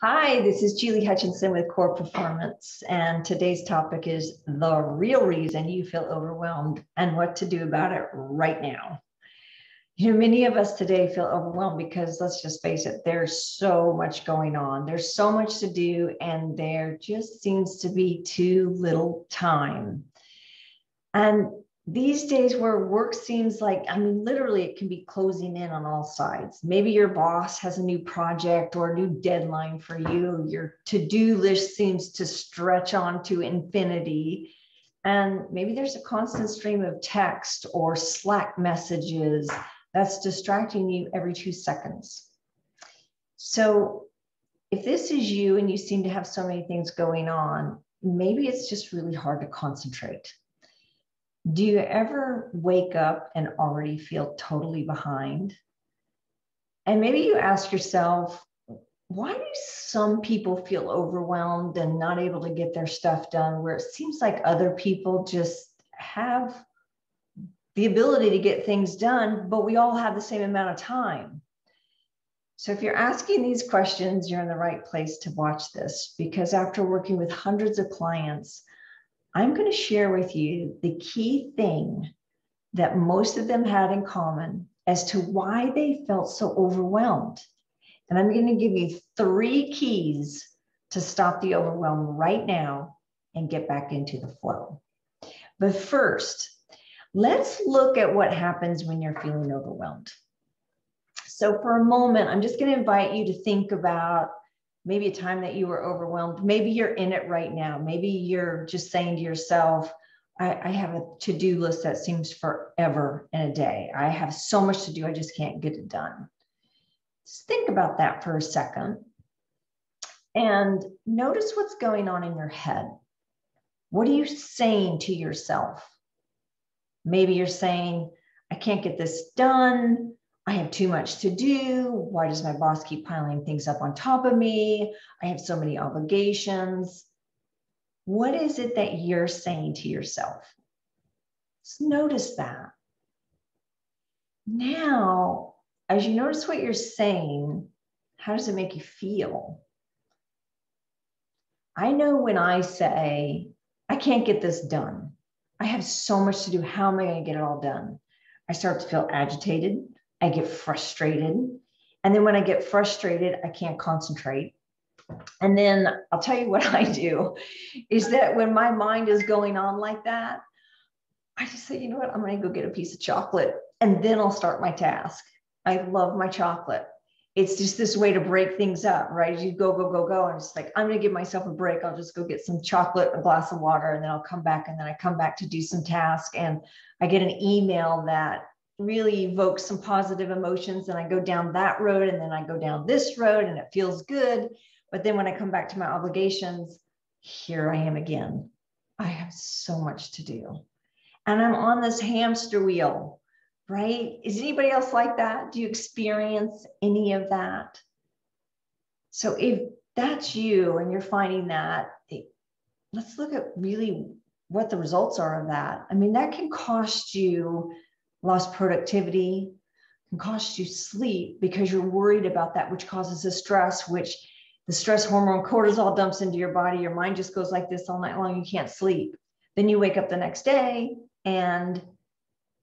Hi, this is Julie Hutchinson with Core Performance, and today's topic is the real reason you feel overwhelmed and what to do about it right now. Many of us today feel overwhelmed because, let's just face it, there's so much going on. There's so much to do, and there just seems to be too little time. And these days where work seems like, literally it can be closing in on all sides. Maybe your boss has a new project or a new deadline for you. Your to-do list seems to stretch on to infinity. And maybe there's a constant stream of text or Slack messages that's distracting you every 2 seconds. So if this is you and you seem to have so many things going on, maybe it's just really hard to concentrate. Do you ever wake up and already feel totally behind? And maybe you ask yourself, why do some people feel overwhelmed and not able to get their stuff done, where it seems like other people just have the ability to get things done, but we all have the same amount of time? So if you're asking these questions, you're in the right place to watch this, because after working with hundreds of clients, I'm going to share with you the key thing that most of them had in common as to why they felt so overwhelmed. And I'm going to give you 3 keys to stop the overwhelm right now and get back into the flow. But first, let's look at what happens when you're feeling overwhelmed. So for a moment, I'm just going to invite you to think about maybe a time that you were overwhelmed. Maybe you're in it right now. Maybe you're just saying to yourself, I have a to-do list that seems forever in a day. I have so much to do, I just can't get it done. Just think about that for a second and notice what's going on in your head. What are you saying to yourself? Maybe you're saying, I can't get this done. I have too much to do. Why does my boss keep piling things up on top of me? I have so many obligations. What is it that you're saying to yourself? Just notice that. Now, as you notice what you're saying, how does it make you feel? I know when I say, I can't get this done. I have so much to do. How am I going to get it all done? I start to feel agitated. I get frustrated. And then when I get frustrated, I can't concentrate. And then I'll tell you what I do is that when my mind is going on like that, I just say, you know what, I'm going to go get a piece of chocolate and then I'll start my task. I love my chocolate. It's just this way to break things up, right? You go. And it's like, I'm going to give myself a break. I'll just go get some chocolate, a glass of water, and then I'll come back. And then I come back to do some task. And I get an email that really evokes some positive emotions. And I go down that road and then I go down this road and it feels good. But then when I come back to my obligations, here I am again. I have so much to do. And I'm on this hamster wheel, right? Is anybody else like that? Do you experience any of that? So if that's you and you're finding that, let's look at really what the results are of that. That can cost you lost productivity, can cost you sleep because you're worried about that, which causes the stress, which the stress hormone cortisol dumps into your body. Your mind just goes like this all night long. You can't sleep. Then you wake up the next day and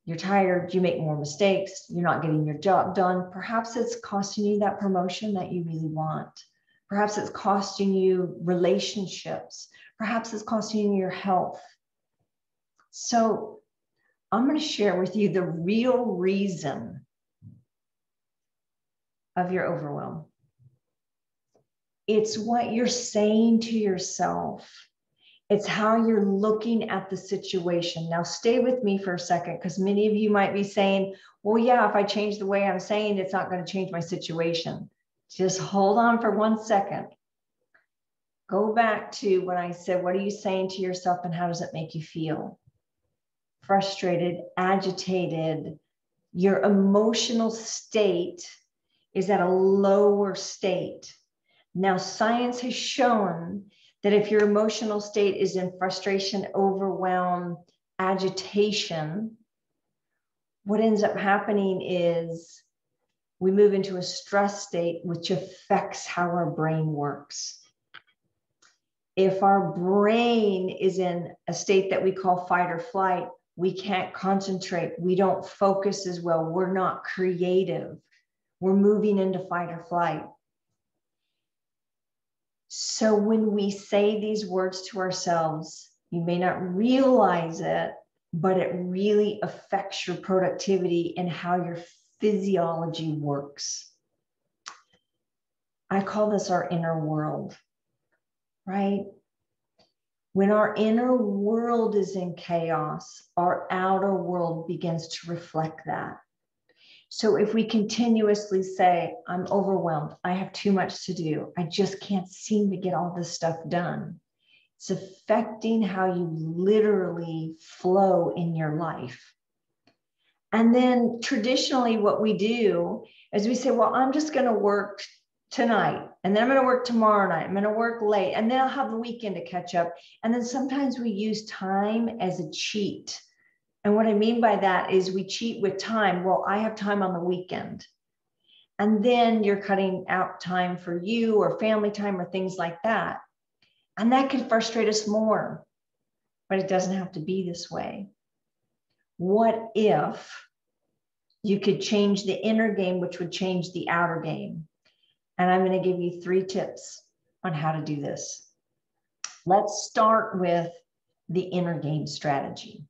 you're tired. You make more mistakes. You're not getting your job done. Perhaps it's costing you that promotion that you really want. Perhaps it's costing you relationships. Perhaps it's costing you your health. So I'm going to share with you the real reason of your overwhelm. It's what you're saying to yourself. It's how you're looking at the situation. Now, stay with me for a second, because many of you might be saying, well, yeah, if I change the way I'm saying, it's not going to change my situation. Just hold on for 1 second. Go back to when I said, what are you saying to yourself and how does it make you feel? Frustrated, agitated. Your emotional state is at a lower state. Now, science has shown that if your emotional state is in frustration, overwhelm, agitation, what ends up happening is we move into a stress state, which affects how our brain works. If our brain is in a state that we call fight or flight, we can't concentrate. We don't focus as well. We're not creative. We're moving into fight or flight. So when we say these words to ourselves, you may not realize it, but it really affects your productivity and how your physiology works. I call this our inner world, right? When our inner world is in chaos, our outer world begins to reflect that. So if we continuously say, I'm overwhelmed, I have too much to do, I just can't seem to get all this stuff done, it's affecting how you literally flow in your life. And then traditionally what we do is we say, well, I'm just going to work tonight, and then I'm going to work tomorrow night, I'm going to work late, and then I'll have the weekend to catch up. And then sometimes we use time as a cheat. And what I mean by that is we cheat with time. Well, I have time on the weekend. And then you're cutting out time for you or family time or things like that. And that can frustrate us more, but it doesn't have to be this way. What if you could change the inner game, which would change the outer game? And I'm going to give you 3 tips on how to do this. Let's start with the inner game strategy.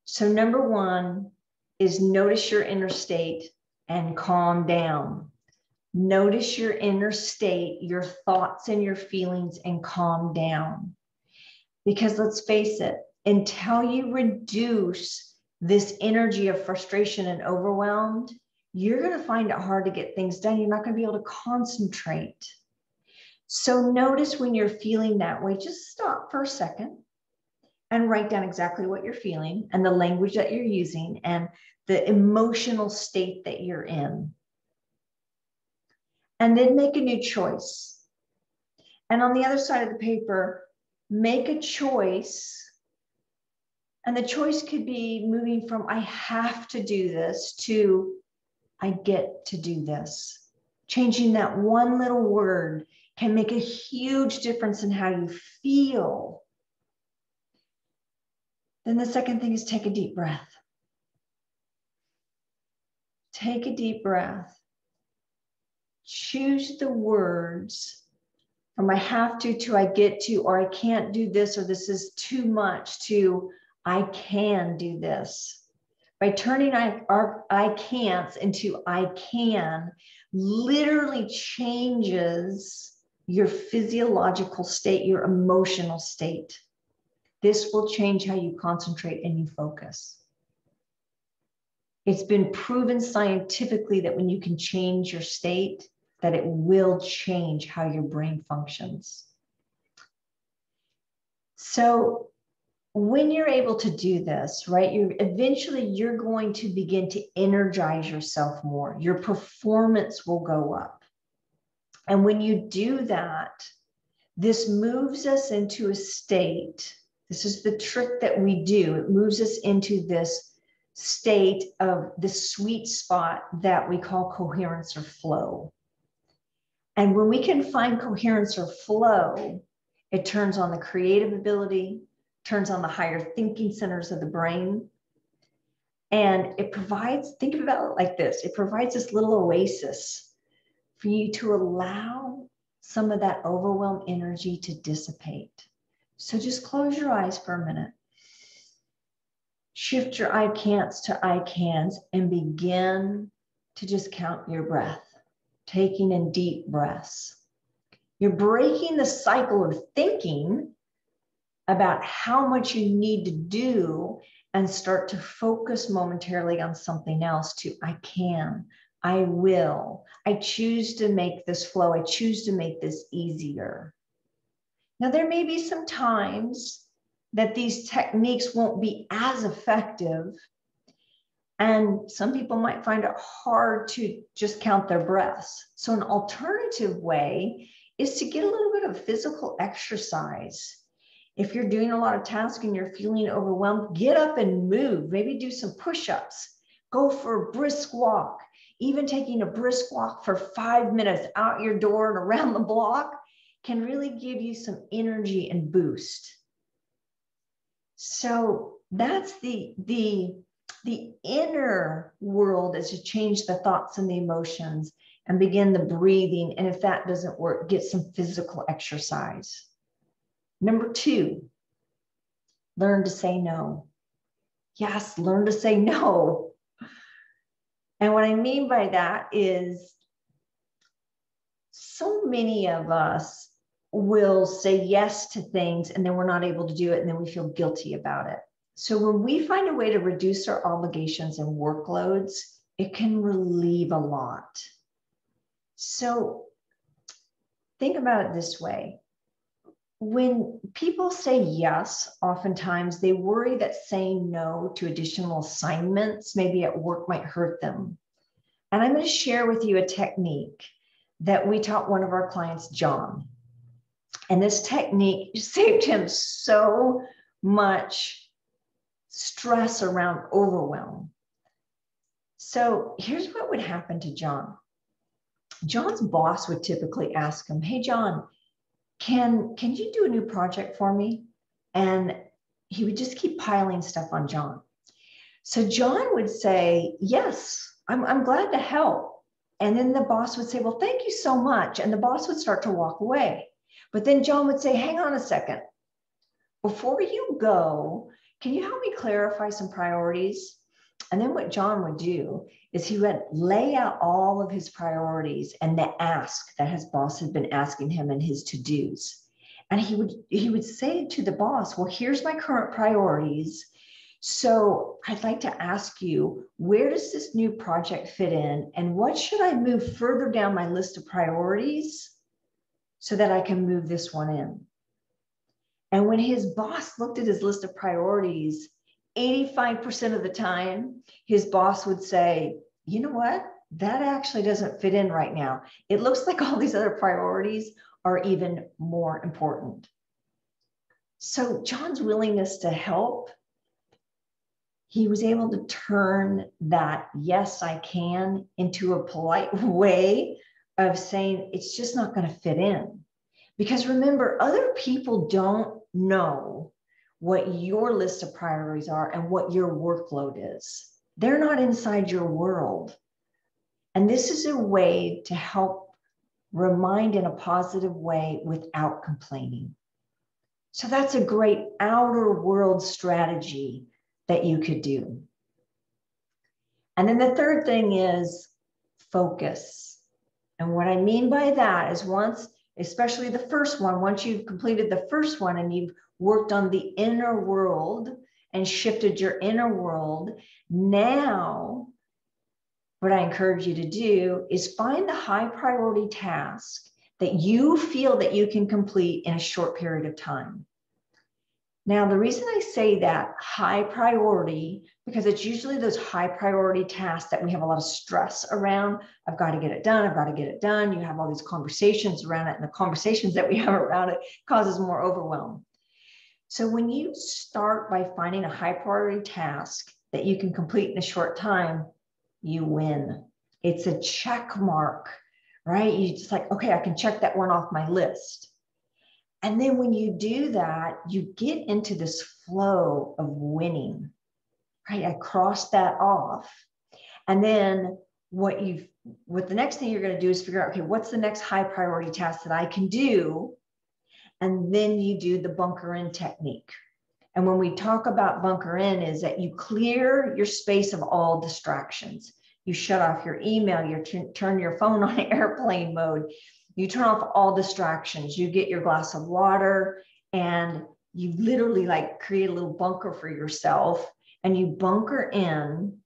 So number 1 is notice your inner state and calm down. Notice your inner state, your thoughts and your feelings, and calm down. Because let's face it, until you reduce this energy of frustration and overwhelmed, you're going to find it hard to get things done. You're not going to be able to concentrate. So notice when you're feeling that way, just stop for a second and write down exactly what you're feeling and the language that you're using and the emotional state that you're in. And then make a new choice. And on the other side of the paper, make a choice. And the choice could be moving from I have to do this to I get to do this. Changing that one little word can make a huge difference in how you feel. Then the second thing is take a deep breath. Take a deep breath. Choose the words from I have to I get to, or I can't do this, or this is too much, to I can do this. By turning our I can'ts into I can, literally changes your physiological state, your emotional state. This will change how you concentrate and you focus. It's been proven scientifically that when you can change your state, that it will change how your brain functions. So when you're able to do this, right, eventually you're going to begin to energize yourself more. Your performance will go up. And when you do that, this moves us into a state. This is the trick that we do. It moves us into this state of the sweet spot that we call coherence or flow. And when we can find coherence or flow, it turns on the creative ability, turns on the higher thinking centers of the brain. And it provides, think about it like this, it provides this little oasis for you to allow some of that overwhelmed energy to dissipate. So just close your eyes for a minute. Shift your I can'ts to I cans and begin to just count your breath, taking in deep breaths. You're breaking the cycle of thinking about how much you need to do and start to focus momentarily on something else to I can, I will, I choose to make this flow, I choose to make this easier. Now, there may be some times that these techniques won't be as effective, and some people might find it hard to just count their breaths. So an alternative way is to get a little bit of physical exercise. If you're doing a lot of tasks and you're feeling overwhelmed, get up and move. Maybe do some push-ups. Go for a brisk walk. even taking a brisk walk for 5 minutes out your door and around the block can really give you some energy and boost. So that's the inner world, is to change the thoughts and the emotions and begin the breathing. And if that doesn't work, get some physical exercise. Number 2, learn to say no. Yes, learn to say no. And what I mean by that is, so many of us will say yes to things and then we're not able to do it, and then we feel guilty about it. So when we find a way to reduce our obligations and workloads, it can relieve a lot. So think about it this way. When people say yes, oftentimes they worry that saying no to additional assignments, maybe at work, might hurt them. And I'm going to share with you a technique that we taught one of our clients, John. And this technique saved him so much stress around overwhelm. So here's what would happen to John. John's boss would typically ask him, "Hey, John, can you do a new project for me?" And he would just keep piling stuff on John. So John would say, "Yes, I'm glad to help." And then the boss would say, "Well, thank you so much." And the boss would start to walk away. But then John would say, "Hang on a second. Before you go, can you help me clarify some priorities?" And then what John would do is he would lay out all of his priorities and the ask that his boss had been asking him and his to-dos. And he would say to the boss, "Well, here's my current priorities. So I'd like to ask you, where does this new project fit in? And what should I move further down my list of priorities so that I can move this one in?" And when his boss looked at his list of priorities, 85% of the time, his boss would say, "You know what? That actually doesn't fit in right now. It looks like all these other priorities are even more important." So John's willingness to help, he was able to turn that "yes, I can" into a polite way of saying it's just not going to fit in. Because remember, other people don't know what your list of priorities are and what your workload is. They're not inside your world. And this is a way to help remind in a positive way without complaining. So that's a great outer world strategy that you could do. And then the third thing is focus. And what I mean by that is, once, especially the first one, once you've completed the first one and you've worked on the inner world and shifted your inner world, now what I encourage you to do is find the high priority task that you feel that you can complete in a short period of time. Now, the reason I say that high priority, because it's usually those high priority tasks that we have a lot of stress around. I've got to get it done. I've got to get it done. You have all these conversations around it, and the conversations that we have around it causes more overwhelm. So when you start by finding a high priority task that you can complete in a short time, you win. It's a check mark, right? You just like, okay, I can check that one off my list. And then when you do that, you get into this flow of winning, right? I crossed that off. And then what the next thing you're going to do is figure out, okay, what's the next high priority task that I can do? And then you do the bunker in technique. And when we talk about bunker in, is that you clear your space of all distractions. You shut off your email, you turn your phone on airplane mode. You turn off all distractions. You get your glass of water and you literally like create a little bunker for yourself, and you bunker in.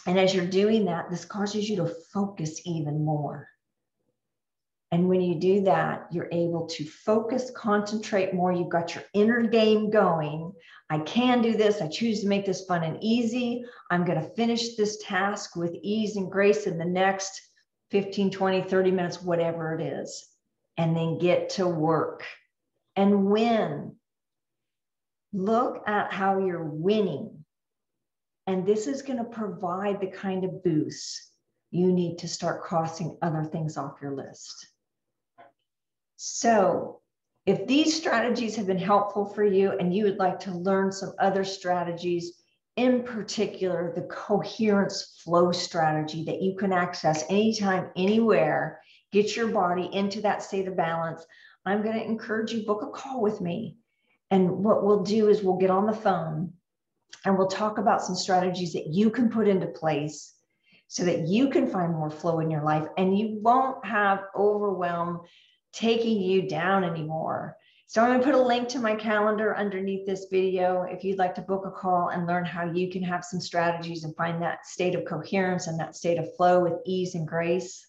And as you're doing that, this causes you to focus even more. And when you do that, you're able to focus, concentrate more. You've got your inner game going. I can do this. I choose to make this fun and easy. I'm going to finish this task with ease and grace in the next 15, 20, 30 minutes, whatever it is, and then get to work and win. Look at how you're winning. And this is going to provide the kind of boost you need to start crossing other things off your list. So if these strategies have been helpful for you and you would like to learn some other strategies, in particular, the coherence flow strategy that you can access anytime, anywhere, get your body into that state of balance, I'm going to encourage you, book a call with me. And what we'll do is we'll get on the phone and we'll talk about some strategies that you can put into place so that you can find more flow in your life and you won't have overwhelm taking you down anymore. So I'm going to put a link to my calendar underneath this video if you'd like to book a call and learn how you can have some strategies and find that state of coherence and that state of flow with ease and grace,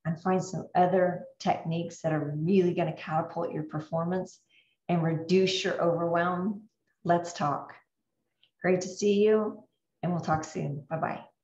and find some other techniques that are really going to catapult your performance and reduce your overwhelm. Let's talk. Great to see you, and we'll talk soon. Bye-bye.